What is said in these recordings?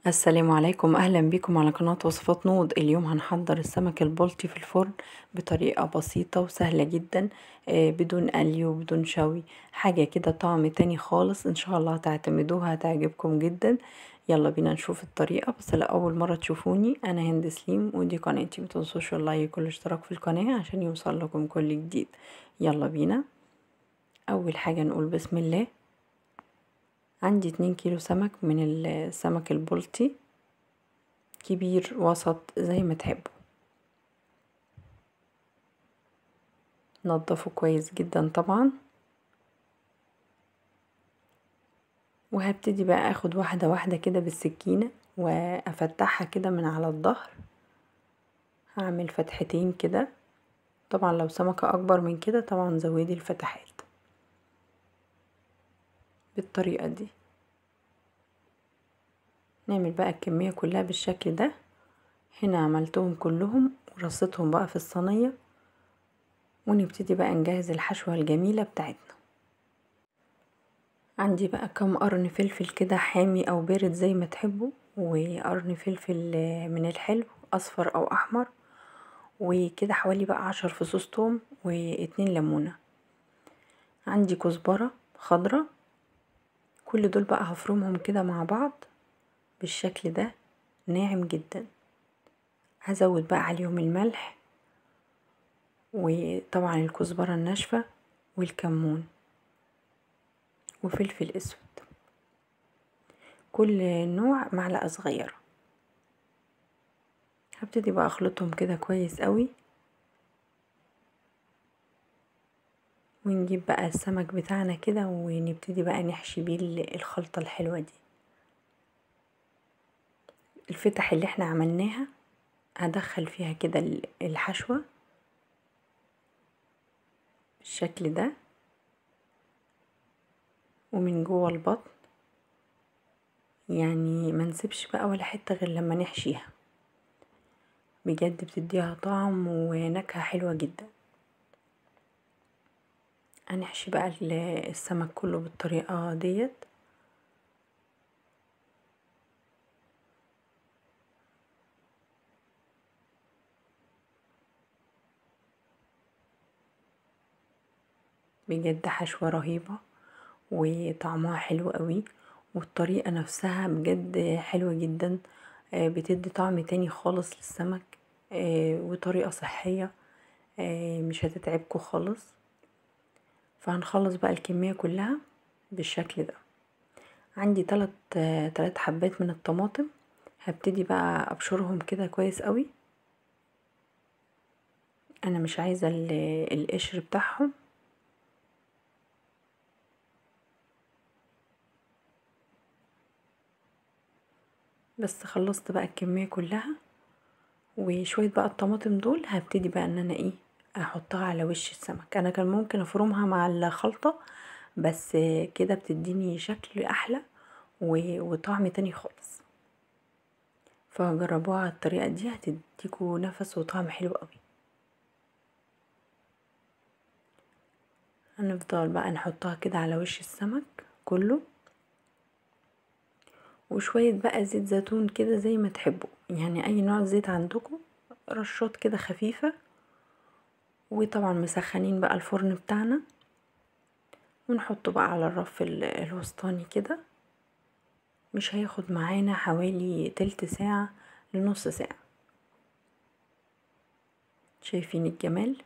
السلام عليكم، اهلا بكم على قناة وصفات نود. اليوم هنحضر السمك البلطي في الفرن بطريقة بسيطة وسهلة جدا، بدون قلي وبدون شوي. حاجة كده طعم تاني خالص، ان شاء الله هتعتمدوها، هتعجبكم جدا. يلا بينا نشوف الطريقة. بس لأول مرة تشوفوني، انا هند سليم ودي قناتي. متنسوش اللايك والاشتراك في القناة عشان يوصل لكم كل جديد. يلا بينا. اول حاجة نقول بسم الله. عندي 2 كيلو سمك من السمك البلطي، كبير وسط زي ما تحبوا. نضفه كويس جدا طبعا، وهبتدي بقى اخد واحدة واحدة كده بالسكينة وافتحها كده من على الظهر. هعمل فتحتين كده. طبعا لو سمكة اكبر من كده طبعا زودي الفتحات بالطريقة دي. نعمل بقى الكمية كلها بالشكل ده. هنا عملتهم كلهم ورصيتهم بقى في الصينية، ونبتدي بقى نجهز الحشوة الجميلة بتاعتنا. عندي بقى كام قرن فلفل كده حامي او بارد زي ما تحبوا، وقرن فلفل من الحلو اصفر او احمر، وكده حوالي بقى 10 فصوص توم و2 ليمونة. عندي كزبرة خضرة. كل دول بقى هفرمهم كده مع بعض بالشكل ده، ناعم جدا. هزود بقى عليهم الملح، وطبعا الكزبرة الناشفة والكمون وفلفل اسود، كل نوع معلقة صغيرة. هبتدي بقى اخلطهم كده كويس قوي، ونجيب بقى السمك بتاعنا كده ونبتدي بقى نحشي بيه الخلطة الحلوة دي. الفتح اللي احنا عملناها هدخل فيها كده الحشوة بالشكل ده، ومن جوه البطن، يعني ما نسيبش بقى ولا حتة غير لما نحشيها. بجد بتديها طعم ونكهة حلوة جدا. هنحشي بقى السمك كله بالطريقة ديت. بجد حشوة رهيبة وطعمها حلو قوي، والطريقة نفسها بجد حلوة جدا. بتدي طعم تاني خالص للسمك، وطريقة صحية، مش هتتعبكوا خالص. فهنخلص بقى الكمية كلها بالشكل ده. عندي 3 حبات من الطماطم. هبتدي بقى ابشرهم كده كويس قوي. انا مش عايزة القشر بتاعهم. بس خلصت بقى الكمية كلها، وشوية بقى الطماطم دول هبتدي بقى ان انا احطها على وش السمك. انا كان ممكن افرمها مع الخلطة، بس كده بتديني شكل احلى وطعم تاني خالص. فجربوها على الطريقة دي، هتديكوا نفس وطعم حلو قوي. هنفضل بقى نحطها كده على وش السمك كله، وشوية بقى زيت زيتون كده زي ما تحبوا، يعني اي نوع زيت عندكم، رشات كده خفيفة. وطبعا مسخنين بقى الفرن بتاعنا، ونحطه بقى على الرف الوسطاني كده. مش هياخد معانا حوالي تلت ساعة لنص ساعة. شايفين الجمال؟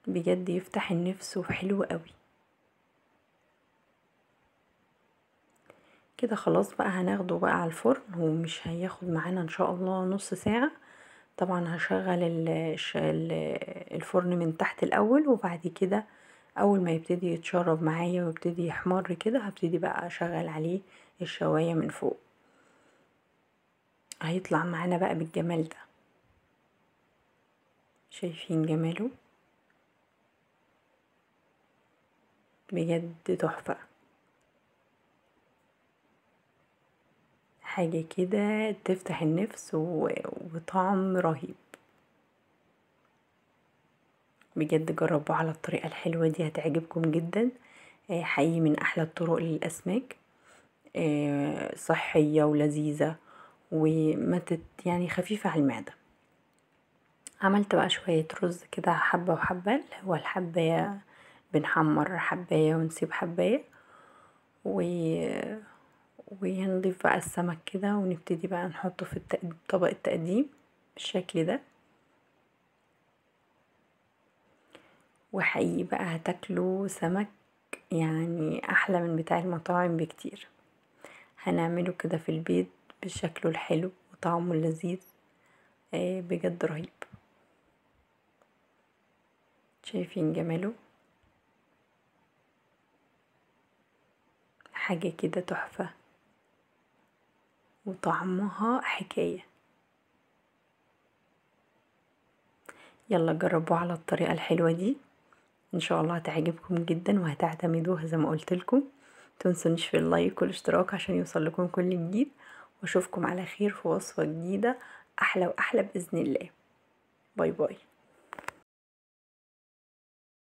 بجد يفتح النفس وحلو قوي. كده خلاص بقى هناخده بقى على الفرن، ومش هياخد معانا ان شاء الله نص ساعة. طبعا هشغل الفرن من تحت الاول، وبعد كده اول ما يبتدي يتشرب معايا ويبتدي يحمر كده، هبتدي بقى اشغل عليه الشواية من فوق. هيطلع معانا بقى بالجمال ده. شايفين جماله؟ بجد تحفة. حاجة كده تفتح النفس وطعم رهيب. بجد جربوه على الطريقة الحلوة دي، هتعجبكم جدا. حقيقي من احلى الطرق للاسماك. صحية ولذيذة يعني خفيفة على المعدة. عملت بقى شوية رز كده حبة وحبة، اللي هو الحباية بنحمر حباية ونسيب حباية ونضيف بقى السمك كده، ونبتدي بقى نحطه في طبق التقديم بالشكل ده. وحقيقي بقى هتاكلوا سمك يعني احلى من بتاع المطاعم بكتير. هنعمله كده في البيت بشكله الحلو وطعمه اللذيذ، بجد رهيب. شايفين جماله؟ حاجة كده تحفة وطعمها حكاية. يلا جربوه على الطريقة الحلوة دي، ان شاء الله هتعجبكم جدا وهتعتمدوها زي ما قلتلكم. متنسونيش في اللايك والاشتراك عشان يوصل لكم كل جديد، واشوفكم على خير في وصفة جديدة احلى واحلى باذن الله. باي باي.